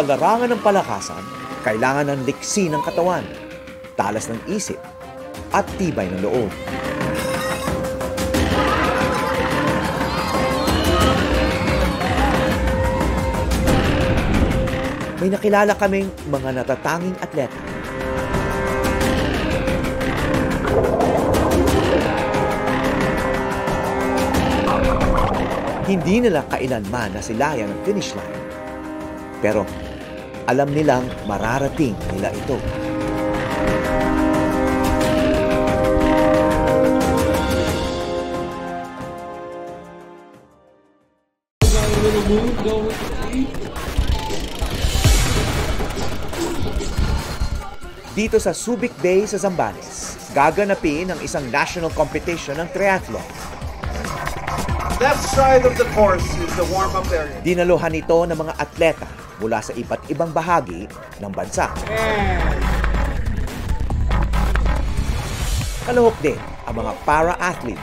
Sa larangan ng palakasan, kailangan ng liksi ng katawan, talas ng isip, at tibay ng loob. May nakilala kaming mga natatanging atleta. Hindi nila kailanman nasilayan ang finish line. Pero alam nilang mararating nila ito. Dito sa Subic Bay sa Zambales, gaganapin ang isang national competition ng triathlon. Left side of the course is the warm-up area. Dinaluhan ito ng mga atleta mula sa iba't ibang bahagi ng bansa. Kalahok din ang mga para-athlete.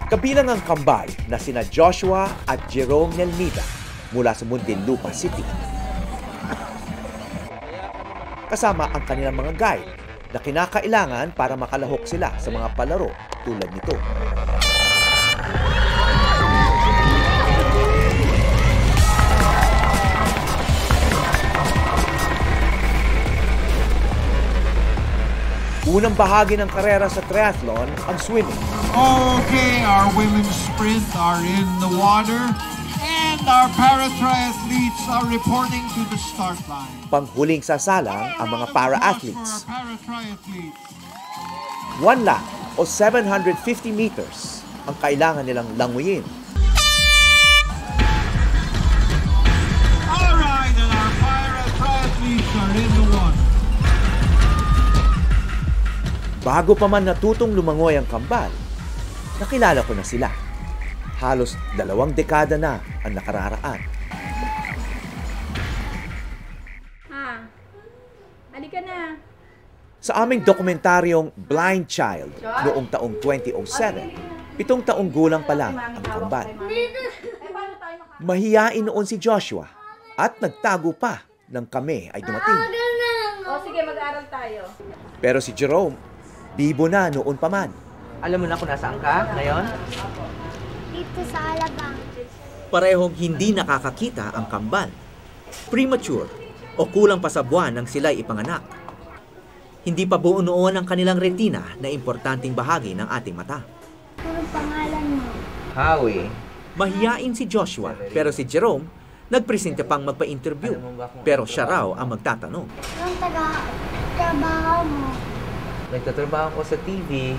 Kabilang ang kambal na sina Joshua at Jerome Nelmida mula sa Muntinlupa City. Kasama ang kanilang mga guide na kinakailangan para makalahok sila sa mga palaro tulad nito. Unang bahagi ng karera sa triathlon ang swimming. Okay, our women's sprint are in the water and our para-triathletes are reporting to the start line. Panghuling sasalang ang mga para-athletes. 1 lap o 750 meters ang kailangan nilang languyin. Alright, and our para-triathletes are in the water. Bago pa man natutong lumangoy ang kambal, nakilala ko na sila. Halos 2 dekada na ang nakararaan. Halika na. Sa aming dokumentaryong Blind Child noong taong 2007, 7 taong gulang pa lang ang kambal. Mahiyain noon si Joshua at nagtago pa nang kami ay dumating. O sige, mag-aaral tayo. Pero si Jerome, bibo na noon pa man. Alam mo na kung nasaan ka ngayon? Dito sa Alabang. Parehong hindi nakakakita ang kambal. Premature o kulang pa sa buwan nang sila'y ipanganak. Hindi pa buo noon ang kanilang retina na importanteng bahagi ng ating mata. Anong pangalan mo? Howie. Mahiyain si Joshua, pero si Jerome nagpresente pang magpa-interview. Pero siya raw ang magtatanong. Anong trabaho mo? Nagtatrabaho ko sa TV.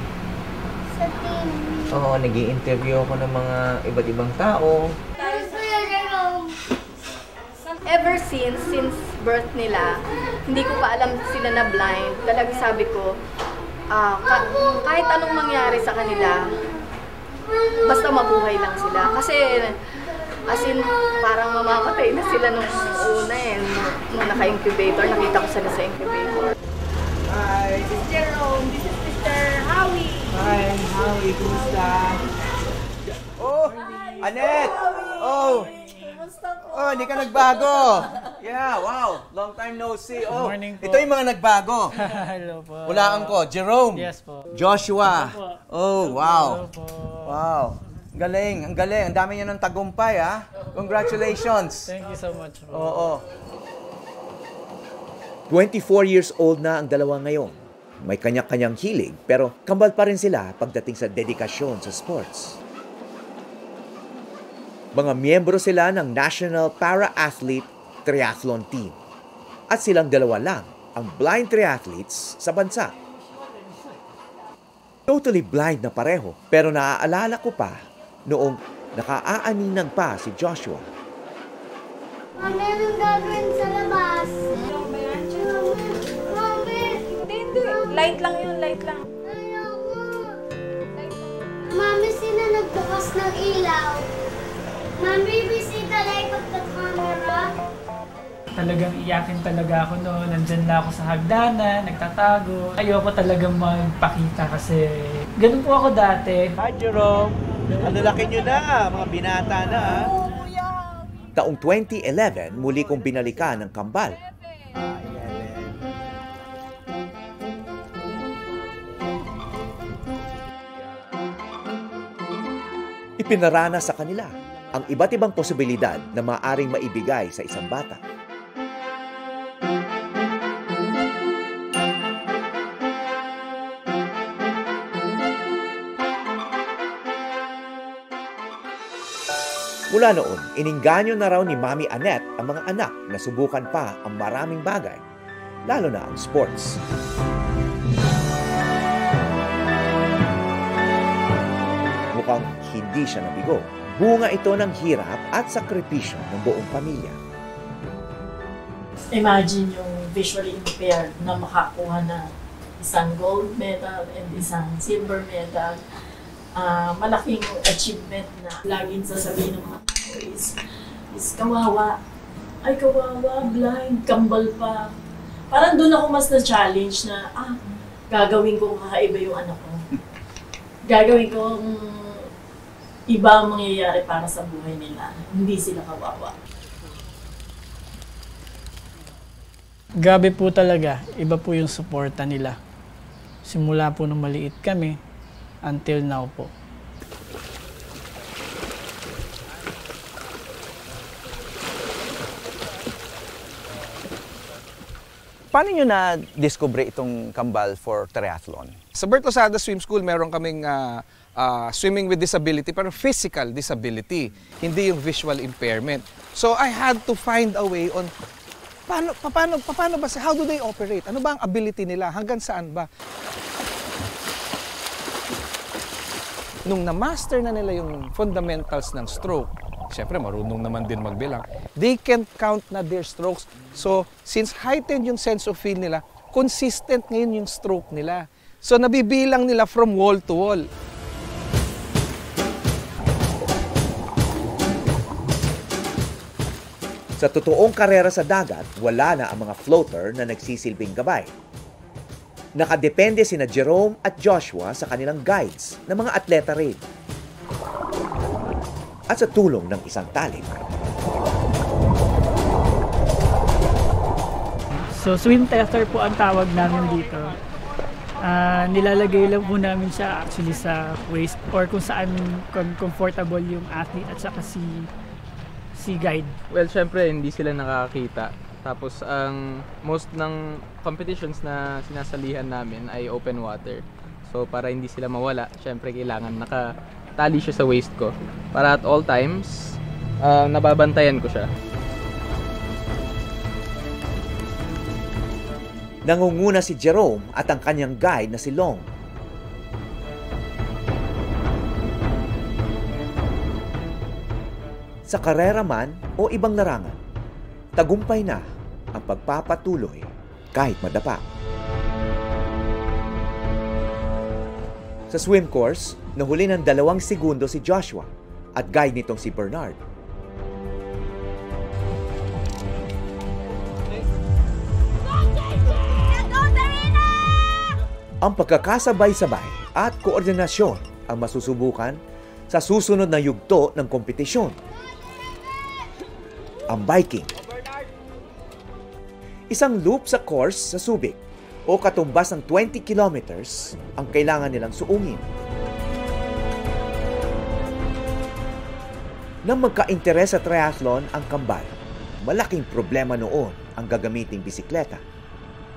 Sa TV. Oo, nag-i-interview ako ng mga iba't ibang tao. Ever since birth nila, hindi ko pa alam sila na blind. Talaga sabi ko, kahit anong mangyari sa kanila, basta mabuhay lang sila. Kasi, as in, parang mamamatay na sila nung una nung naka-incubator. Nakita ko sila sa incubator. Hi. This is Jerome. This is Mr. Howie. Hi, Howie. Kumusta? Oh, Annette! Oh! Oh, hindi ka nagbago. Yeah, wow. Long time no see. Oh, Good morning po. Ito yung mga nagbago. Hello po. Hulaan ko, Jerome. Yes po. Joshua. Oh, wow. Hello po. Wow. Galing, ang galing. Ang dami niya ng tagumpay, ha? Congratulations. Thank you so much po. Oo. 24 years old na ang dalawa ngayon. May kanya-kanyang hilig, pero kambal pa rin sila pagdating sa dedikasyon sa sports. Mga miyembro sila ng National Para-Athlete Triathlon Team. At silang dalawa lang ang blind triathletes sa bansa. Totally blind na pareho, pero naaalala ko pa noong nakaaaninang pa si Joshua. Mami, anong gagawin sa labas? Mami! Hindi. Light lang yun, light lang. Ayoko. Mami, sino nagbukas ng ilaw? Mami, bisita light of the camera. Talagang iyakin talaga ako noon. Nandyan na ako sa hagdanan, nagtatago. Ayoko talagang magpakita kasi ganun po ako dati. Hi, Jerome. Ang lalaki nyo na. Mga binata na, ha? Taong 2011, muli kong binalikan ng kambal. Ipinarana sa kanila ang iba't ibang posibilidad na maaaring maibigay sa isang bata. Mula noon, ininganyo na raw ni Mami Annette ang mga anak na subukan pa ang maraming bagay, lalo na ang sports. Mukhang hindi siya nabigo. Bunga ito ng hirap at sakripisyo ng buong pamilya. Imagine yung visually impaired na makakuha ng isang gold medal and isang silver medal. Malaking achievement na laging sasabihin ng mga tao is kawawa. Ay, kawawa, blind, kambal pa. Parang doon ako mas na-challenge na, gagawin kong kakaiba yung anak ko. Gagawin kong iba ang mangyayari para sa buhay nila. Hindi sila kawawa. Grabe po talaga. Iba po yung suporta nila. Simula po nung maliit kami, until now po. Paano nyo na-discover itong kambal for triathlon? Sa Bert Losada Swim School, meron kaming swimming with disability, pero physical disability, hindi yung visual impairment. So I had to find a way on paano ba, how do they operate? Ano ba ang ability nila? Hanggang saan ba? Nung na-master na nila yung fundamentals ng stroke, siyempre marunong naman din magbilang, they can count na their strokes. So, since heightened yung sense of feel nila, consistent ngayon yung stroke nila. So, nabibilang nila from wall to wall. Sa totoong karera sa dagat, wala na ang mga floater na nagsisilbing gabay. Nakadepende sina Jerome at Joshua sa kanilang guides na mga atleta rin. At sa tulong ng isang tali. So swim tester po ang tawag namin dito. Nilalagay lang po namin siya actually sa waist or kung saan comfortable yung athlete at saka si guide. Well, syempre hindi sila nakakakita. Tapos ang most ng competitions na sinasalihan namin ay open water. So para hindi sila mawala, syempre kailangan nakatali siya sa waist ko. Para at all times, nababantayan ko siya. Nangunguna si Jerome at ang kanyang guide na si Long. Sa karera man o ibang larangan, tagumpay na ang pagpapatuloy kahit madapa. Sa swim course, nahuli ng 2 segundo si Joshua at guide nitong si Bernard. Ang pagkakasabay-sabay at koordinasyon ang masusubukan sa susunod na yugto ng kompetisyon. Ang biking. Isang loop sa course sa Subic o katumbas ng 20 kilometers ang kailangan nilang suungin. Nang magka-interes sa triathlon ang kambal, malaking problema noon ang gagamiting bisikleta.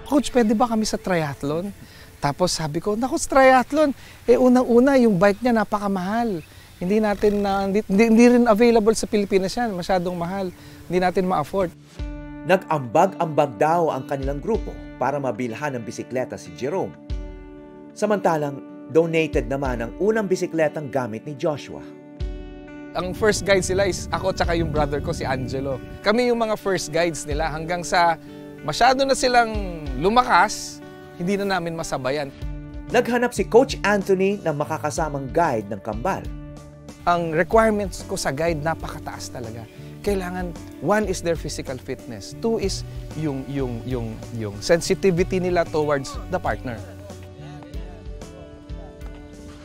Coach, pwede ba kami sa triathlon? Tapos sabi ko, naku, sa triathlon, unang-una yung bike niya napakamahal. Hindi rin available sa Pilipinas yan, masyadong mahal. Hindi natin ma-afford. Nag-ambag-ambag daw ang kanilang grupo para mabilhan ng bisikleta si Jerome. Samantalang, donated naman ang unang bisikletang gamit ni Joshua. Ang first guide sila is ako tsaka yung brother ko, si Angelo. Kami yung mga first guides nila hanggang sa masyado na silang lumakas, hindi na namin masabayan. Naghanap si Coach Anthony ng makakasamang guide ng kambal. Ang requirements ko sa guide napakataas talaga. Kailangan, 1 is their physical fitness, 2 is yung sensitivity nila towards the partner.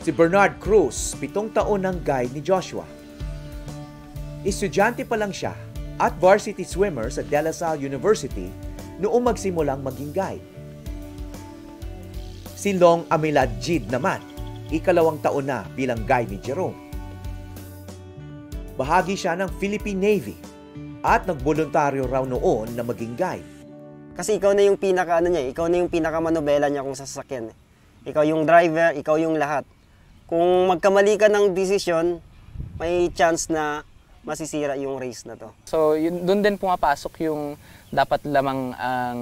Si Bernard Cruz, 7 taon ng guide ni Joshua. Estudyante pa lang siya at varsity swimmer sa De La Salle University noong magsimulang maging guide. Si Long Amiladjid naman, ikalawang taon na bilang guide ni Jerome. Bahagi siya ng Philippine Navy at nagboluntaryo raw noon na maging guide. Kasi ikaw na yung ikaw na yung pinakamanobela niya kung sasakyan. Ikaw yung driver, ikaw yung lahat. Kung magkamali ka ng desisyon, may chance na masisira yung race na to. So doon din pumapasok yung dapat lamang ang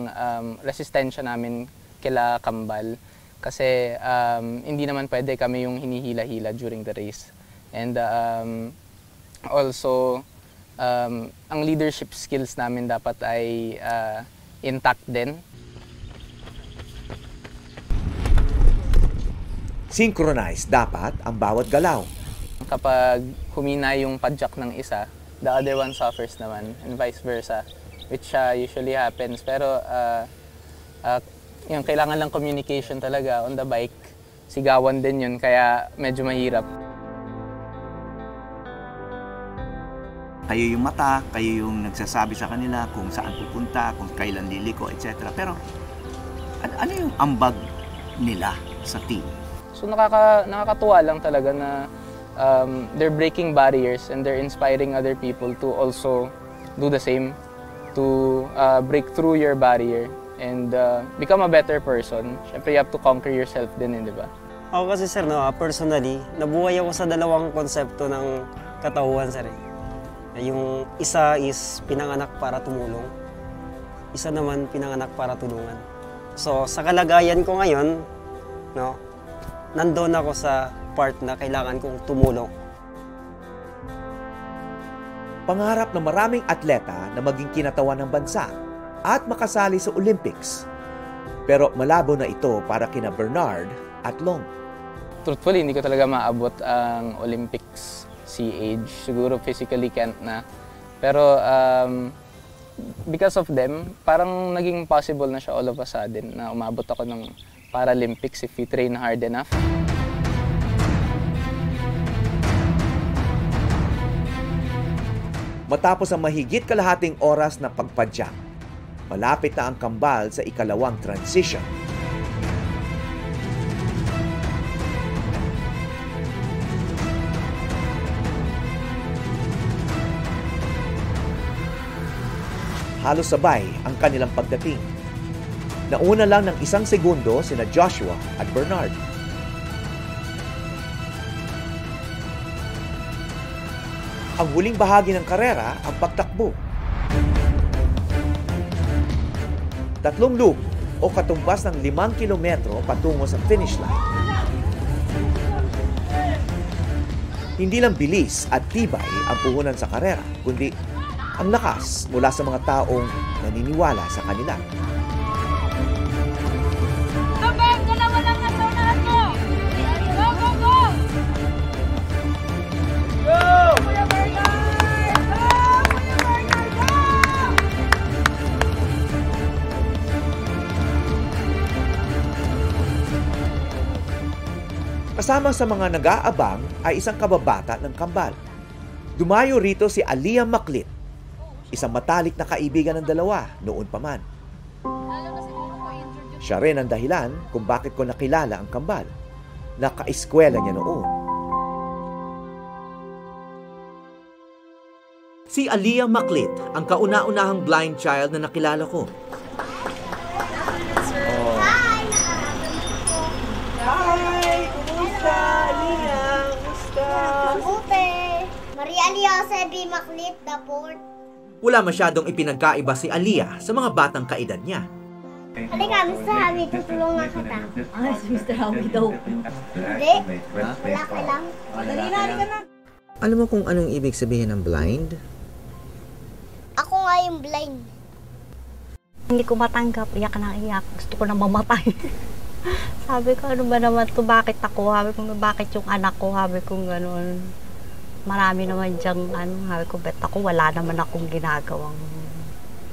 resistensya namin kila kambal. Kasi hindi naman pwede kami yung hinihila-hila during the race. And also, ang leadership skills namin dapat ay intact din. Synchronized dapat ang bawat galaw. Kapag humina yung padjak ng isa, the other one suffers naman, and vice versa, which usually happens. Pero yung kailangan lang communication talaga on the bike. Sigawan din yun, kaya medyo mahirap. Kayo yung mata, kayo yung nagsasabi sa kanila kung saan pupunta, kung kailan liliko, etc. Pero ano yung ambag nila sa team? So nakakatuwa lang talaga na they're breaking barriers and they're inspiring other people to also do the same, to break through your barrier and become a better person. Siyempre, you have to conquer yourself din, di ba? Ako kasi sir, personally, nabuhay ako sa dalawang konsepto ng katauhan sir. Yung isa is pinanganak para tumulong, isa naman pinanganak para tulungan. So sa kalagayan ko ngayon, nandoon ako sa part na kailangan kong tumulong. Pangarap ng maraming atleta na maging kinatawan ng bansa at makasali sa Olympics. Pero malabo na ito para kina Bernard at Long. Truthfully, hindi ko talaga maabot ang Olympics sea age. Siguro physically can't na. Pero because of them, parang naging possible na siya all of a sudden na umabot ako ng Paralympics if we train hard enough. Matapos ang mahigit kalahating oras na pagpadyak, malapit na ang kambal sa ikalawang transition. Halos sabay ang kanilang pagdating. Nauna lang ng 1 segundo sina Joshua at Bernard. Ang huling bahagi ng karera ang pagtakbo. 3 loop o katumbas ng 5 kilometro patungo sa finish line. Hindi lang bilis at tibay ang puhunan sa karera, kundi ang lakas mula sa mga taong naniniwala sa kanila. Kasama sa mga nag-aabang ay isang kababata ng kambal. Dumayo rito si Aliyah Maclit, isang matalik na kaibigan ng dalawa noon pa man. Siya rin ang dahilan kung bakit ko nakilala ang kambal. Naka-eskwela niya noon. Si Aliyah Maclit ang kauna-unahang blind child na nakilala ko. Hi! Kumusta, Aliyah? Kumusta? Mabuti. Maria Aliyah B. Maclit, the fourth. Wala masyadong ipinagkaiba si Aliyah sa mga batang kaedad niya. Halika, Mr. Hawi, tutulungan kita. Ay, si Mr. Hawi daw. Hindi. Wala ka lang. Dali na, halika na. Alam mo kung anong ibig sabihin ng blind? Ako nga yung blind. Hindi ko matanggap, iyak na iyak. Gusto ko na mamatay. Sabi ko, ano ba naman to? Bakit ako? Sabi ko, bakit yung anak ko? Sabi ko, gano'n. Marami naman diyang, sabi ko, bet ako, wala naman akong ginagawang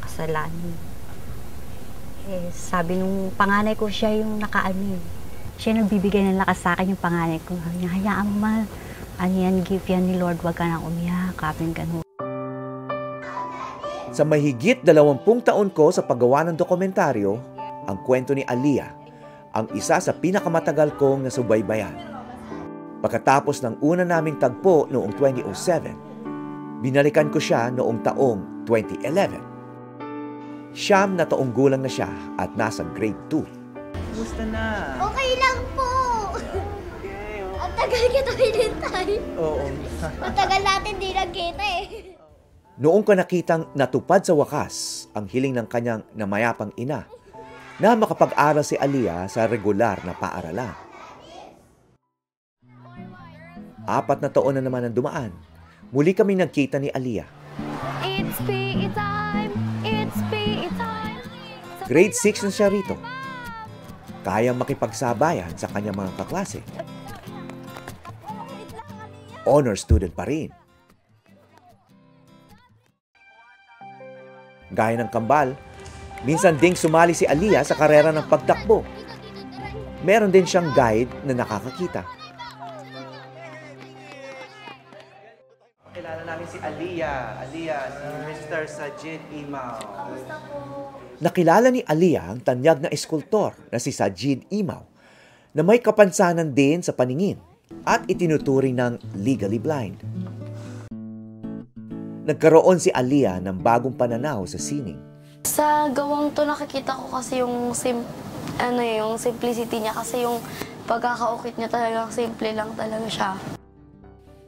kasalanan. Eh, sabi nung panganay ko, siya yung siya nagbibigay ng lakas sa akin yung panganay ko. Sabi niya, hayaan mo ma, ano yan, gift yan ni Lord, wag ka nang umiyak, kapin gano'n. Sa mahigit 20 taon ko sa paggawa ng dokumentaryo, ang kwento ni Aliyah ang isa sa pinakamatagal kong nasubaybayan. Pagkatapos ng una naming tagpo noong 2007, binalikan ko siya noong taong 2011. 9 na taong gulang na siya at nasa grade 2. Kumusta na? Okay lang po. Ang tagal kita hinintay. Oo. Matagal natin di nagkita eh. Noong ko nakitang natupad sa wakas ang hiling ng kanyang namayapang ina na makapag-aral si Aliyah sa regular na paaralan. 4 na taon na naman ang dumaan. Muli kami nagkita ni Aliyah. It's PE time! It's PE time! Grade 6 na siya rito. Kayang makipagsabayan sa kanyang mga kaklase. Honor student pa rin. Gaya ng kambal, minsan ding sumali si Aliyah sa karera ng pagtakbo. Meron din siyang guide na nakakakita. Kilala namin si Aliyah. Aliyah, si Mr. Sajid Imaw. Nakilala ni Aliyah ang tanyag na eskultor na si Sajid Imaw na may kapansanan din sa paningin at itinuturing ng legally blind. Nagkaroon si Aliyah ng bagong pananaw sa sining. Sa gawang to nakikita ko kasi yung yung simplicity niya kasi yung pagkakaukit niya talagang simple lang talaga siya.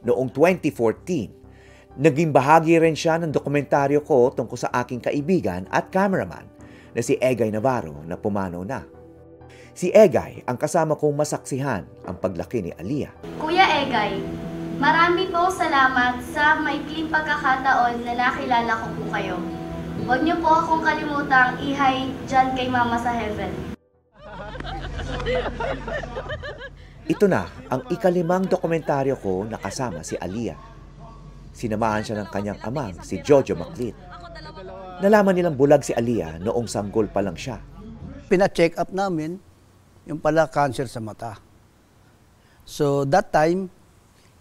Noong 2014, naging bahagi rin siya ng dokumentaryo ko tungkol sa aking kaibigan at cameraman na si Egay Navarro na pumanaw na. Si Egay ang kasama kong masaksihan ang paglaki ni Aliyah. Kuya Egay, marami po salamat sa maikling pagkakataon na nakilala ko po kayo. Huwag niyo po akong kalimutang ihay dyan kay Mama sa heaven. Ito na ang ika-5 dokumentaryo ko na kasama si Aliyah. Sinamahan siya ng kanyang amang si Jojo Maclit. Nalaman nilang bulag si Aliyah noong sanggol pa lang siya. Pina-check up namin yung pala cancer sa mata. So that time,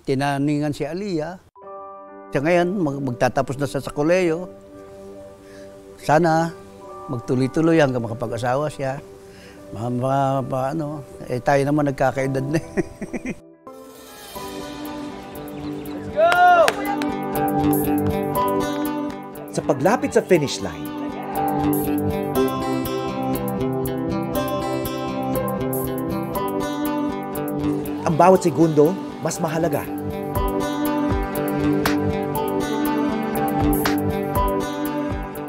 tinaningan si Aliyah. Siya ngayon, magtatapos na sa koleyo. Sana magtuloy-tuloy hanggang makapag-asawa siya. Tayo naman nagkakaedad na. Let's go! Sa paglapit sa finish line, ang bawat segundo mas mahalaga.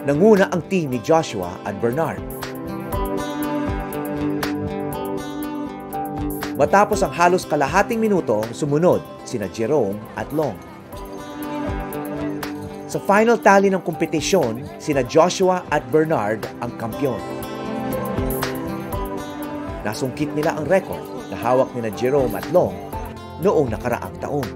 Nanguna ang team ni Joshua at Bernard. Matapos ang halos kalahating minuto, sumunod sina Jerome at Long. Sa final tally ng kompetisyon, sina Joshua at Bernard ang kampyon. Nasungkit nila ang record na hawak nina Jerome at Long noong nakaraang taon.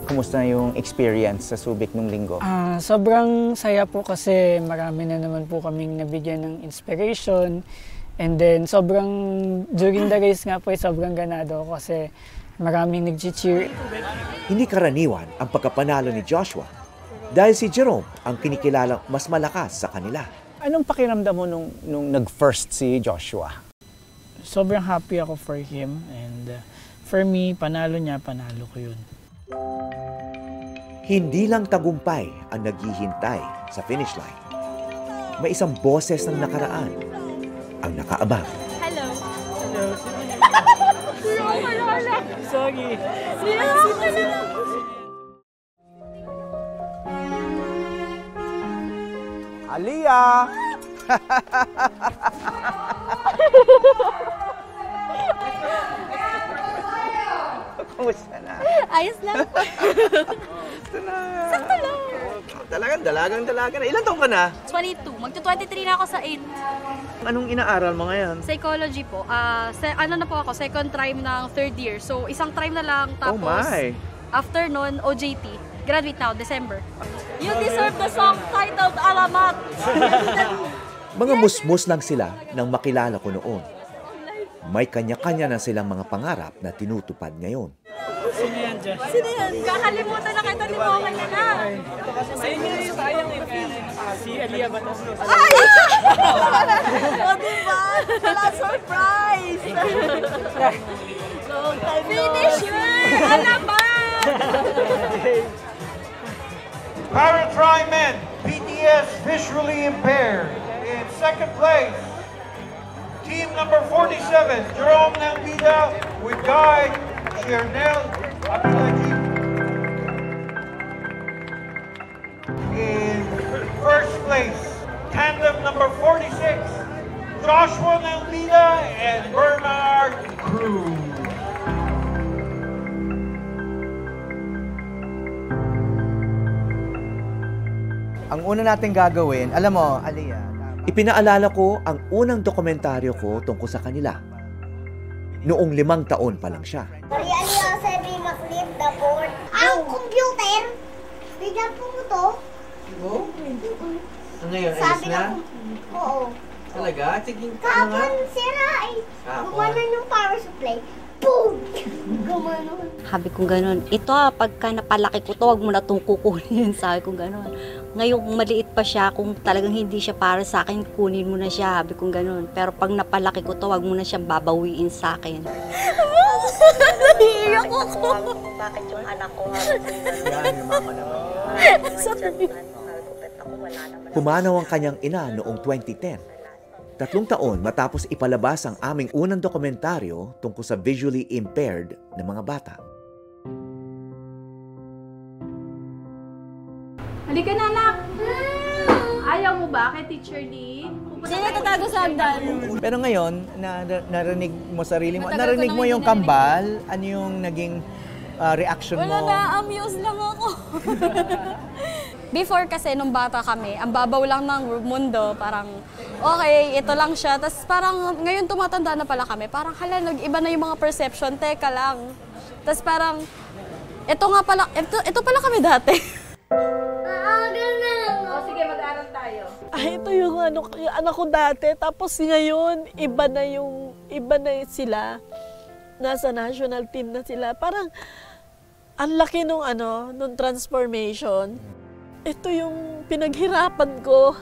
Kumusta yung experience sa Subic nung linggo? Sobrang saya po kasi marami na naman po kaming nabigyan ng inspiration. And then during the race nga po sobrang ganado ako kasi maraming nag-cheer. Hindi karaniwan ang pagkapanalo ni Joshua dahil si Jerome ang kinikilalang mas malakas sa kanila. Anong pakiramdam mo nung nag-first si Joshua? Sobrang happy ako for him and for me, panalo niya, panalo ko yun. Hindi lang tagumpay ang naghihintay sa finish line. May isang boses ng nakaraan ang nakaabang. Hello. Hello. Sorry. Aliyah! Kumusta na? Ayos lang. Sakto na. Sakto lang. Dalagang na. Ilan taon ka na? 22. Magto-23 na ako sa 8. Anong inaaral mo ngayon? Psychology po. Ano na po ako, second trim ng third year. So, isang trim na lang. Tapos, after nun, OJT. Graduate now, December. You deserve the song titled Alamat. Mga musmus lang sila nang makilala ko noon. May kanya-kanya na silang mga pangarap na tinutupad ngayon. Sino yan? Sino yan? Kakalimutan na kita ni Mama nila. Si Alia Batas. Ay! O diba? Wala surprise! Finisher! Alamat! Paratry men, BTS visually impaired. In second place, team number 47, Jerome Nambida with guide Chernel Abdulaji. In first place, tandem number 46, Joshua Nambida and Bernard Cruz. Ang una natin gagawin, alam mo, Alia, Ipinaalala ko ang unang dokumentaryo ko tungkol sa kanila. Noong 5 taon pa lang siya. Alia sabi mag-flip the board. Ang computer, bigyan po mo to. Oo? Ngayon, ayos Sabi na? Oo. Talaga? Sige, Kapon sira ay gumanon yung power supply. Boom! Gumanon. Sabi ko gano'n, ito pagka napalaki ko to, wag mo na itong kukunin. Sabi ko gano'n. Ngayong maliit pa siya, kung talagang hindi siya para sa akin, kunin mo na siya. Sabi ko gano'n. Pero pag napalaki ko to, wag mo na siyang babawiin sa akin. Naiiyak ako. Bakit yung anak ko? Yan, yung mama naman. Pumanaw ang kanyang ina noong 2010. 3 taon matapos ipalabas ang aming unang dokumentaryo tungkol sa visually impaired na mga bata. Halika na, anak! Ayaw mo ba kay Teacher Lee? Sino tatago sa hagdan? Pero ngayon, narinig mo sarili mo, narinig mo yung kambal, ano yung naging reaction mo? Wala na, amuse lang ako. Before kasi, nung bata kami, ang babaw lang ng mundo, parang, okay, ito lang siya. Tapos parang, ngayon tumatanda na pala kami, parang, hala, nag-iba na yung mga perception, teka lang. Tapos parang, ito nga pala, ito pala kami dati. O sige, mag-aaral tayo. Ay, ito yung anak ko dati. Tapos ngayon, iba na sila. Nasa national team na sila. Parang, ang laki nung transformation. Ito yung pinaghirapan ko.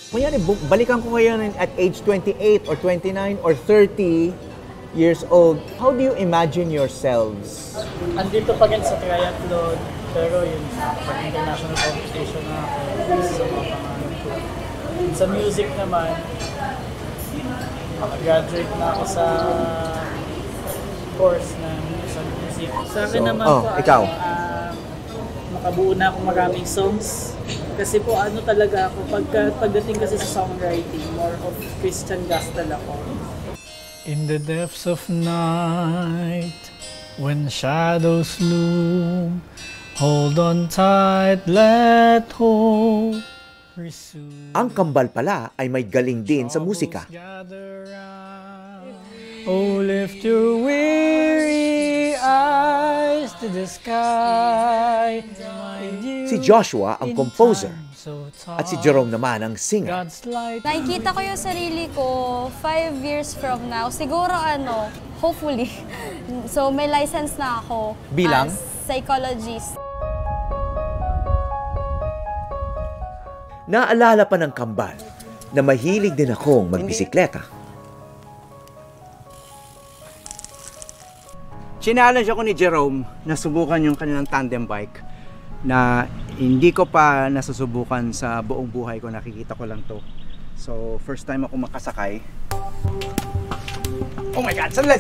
Mayroon, balikan ko ngayon at age 28 or 29 or 30 years old. How do you imagine yourselves? Andito pa rin sa triathlon, pero yun, pag international competition na ako, sa mga pangalan ko. Sa music naman, graduate na ako sa course na sa music. Sa akin naman po, ikaw? Makabuo na ako maraming songs. Kasi po talaga ako, pagdating kasi sa songwriting, more of Christian gospel ako. In the depths of night, when shadows loom, hold on tight, let hope resume. Ang kambal pala ay may galing din sa musika. Oh, lift your weary eyes to the sky. Si Joshua ang composer at si Jerome naman ang singer. Nakikita ko yung sarili ko 5 years from now. Siguro hopefully. So may license na ako. Bilang? As psychologist. Naalala pa ng kambal na mahilig din akong magbisikleta. Challenge ako ni Jerome na subukan yung kanilang tandem bike na hindi ko pa nasusubukan sa buong buhay ko, nakikita ko lang to. So, first time ako makasakay. Oh my God! Sandali!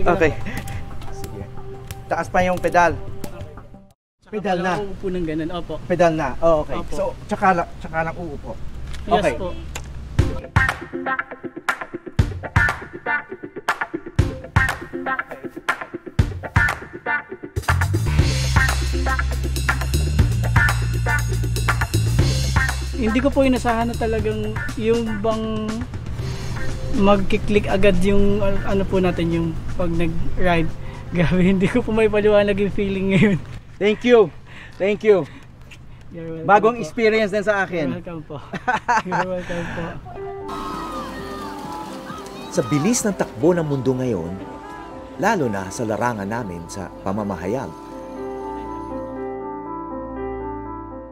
Okay. Sige. Taas pa yung pedal. Pedal na. Uupo ng ganun, opo. Pedal na. Oh, okay. Opo. So, tsaka lang uupo. Okay. Yes po. Hindi ko po inasahan na talagang yung bang magkiklik agad yung po natin yung pag nag-ride. Grabe, hindi ko po may paliwanag yung feeling ngayon. Thank you. Bagong po. Experience din sa akin. You're welcome po. You're welcome po. Sa bilis ng takbo ng mundo ngayon, lalo na sa larangan namin sa pamamahayag,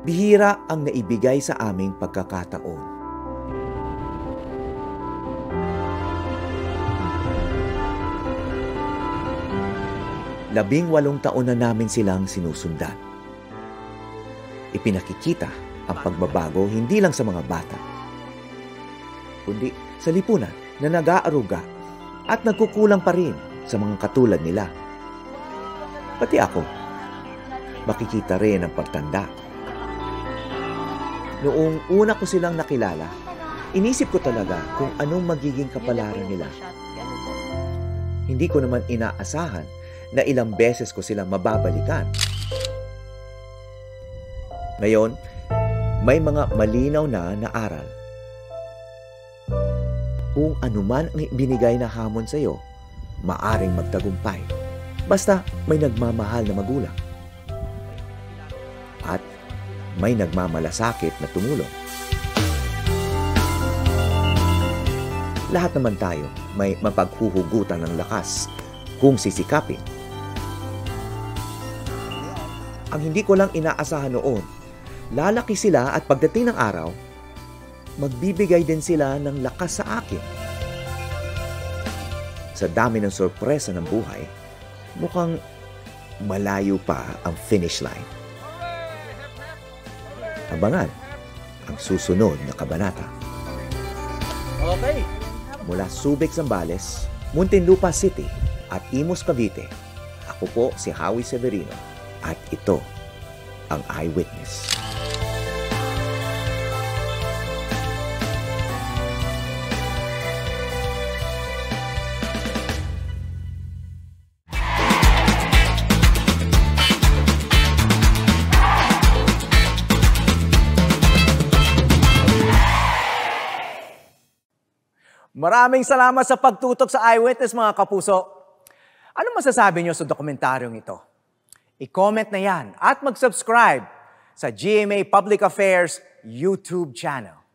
bihira ang naibigay sa aming pagkakataon. 18 taon na namin silang sinusundan. Ipinakikita ang pagbabago hindi lang sa mga bata, kundi sa lipunan na nag-aaruga at nagkukulang pa rin sa mga katulad nila. Pati ako, makikita rin ang pagtanda. Noong una ko silang nakilala, inisip ko talaga kung anong magiging kapalaran nila. Hindi ko naman inaasahan na ilang beses ko silang mababalikan. Ngayon, may mga malinaw na aral. Kung anuman ang binigay na hamon sa iyo, maaring magtagumpay. Basta may nagmamahal na magulang. At may nagmamalasakit na tumulong. Lahat naman tayo may mapaghuhugutan ng lakas kung sisikapin. Ang hindi ko lang inaasahan noon, lalaki sila at pagdating ng araw, magbibigay din sila ng lakas sa akin. Sa dami ng sorpresa ng buhay, mukhang malayo pa ang finish line. Abangan ang susunod na kabanata. Okay. Mula Subic, Zambales, Muntinlupa City at Imus, Cavite, ako po si Howie Severino at ito ang Eyewitness. Maraming salamat sa pagtutok sa Eyewitness, mga kapuso. Ano masasabi niyo sa dokumentaryong ito? I-comment na yan at mag-subscribe sa GMA Public Affairs YouTube channel.